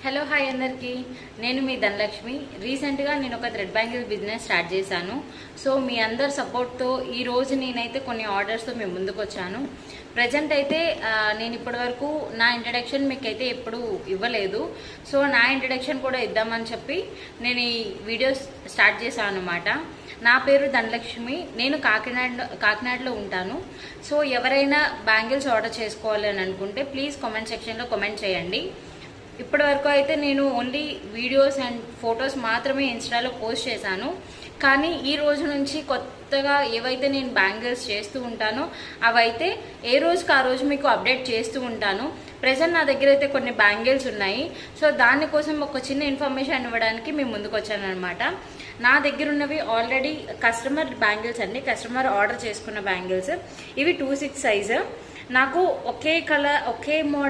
Hello hi అందరికీ, నేను మీ ధనలక్ష్మి. రీసెంట్గా నేను ఒక థ్రెడ్ బ్యాంగిల్ బిజినెస్ స్టార్ట్ చేశాను. సో మీ అందరి సపోర్ట్తో ఈరోజు నేనైతే కొన్ని ఆర్డర్స్తో మేము ముందుకు వచ్చాను. ప్రజెంట్ అయితే నేను ఇప్పటివరకు నా ఇంట్రడక్షన్ మీకు అయితే ఎప్పుడు ఇవ్వలేదు. సో నా ఇంట్రడక్షన్ కూడా ఇద్దామని చెప్పి నేను ఈ వీడియో స్టార్ట్ చేశాను అనమాట. నా పేరు ధనలక్ష్మి, నేను కాకినాడలో ఉంటాను. సో ఎవరైనా బ్యాంగిల్స్ ఆర్డర్ చేసుకోవాలి అని అనుకుంటే ప్లీజ్ కామెంట్ సెక్షన్లో కామెంట్ చేయండి. ఇప్పటి వరకు అయితే నేను ఓన్లీ వీడియోస్ అండ్ ఫొటోస్ మాత్రమే ఇన్స్టాలో పోస్ట్ చేశాను. కానీ ఈ రోజు నుంచి కొత్తగా ఏవైతే నేను బ్యాంగిల్స్ చేస్తూ ఉంటానో అవైతే ఏ రోజుకి ఆ రోజు మీకు అప్డేట్ చేస్తూ ఉంటాను. ప్రెజెంట్ నా దగ్గర అయితే కొన్ని బ్యాంగిల్స్ ఉన్నాయి. సో దానికోసం ఒక చిన్న ఇన్ఫర్మేషన్ ఇవ్వడానికి మేము ముందుకు వచ్చాను అనమాట. నా దగ్గర ఉన్నవి ఆల్రెడీ కస్టమర్ బ్యాంగిల్స్ అండి, కస్టమర్ ఆర్డర్ చేసుకున్న బ్యాంగిల్స్. ఇవి 2/6 సైజు. నాకు ఒకే కలర్ ఒకే మోడల్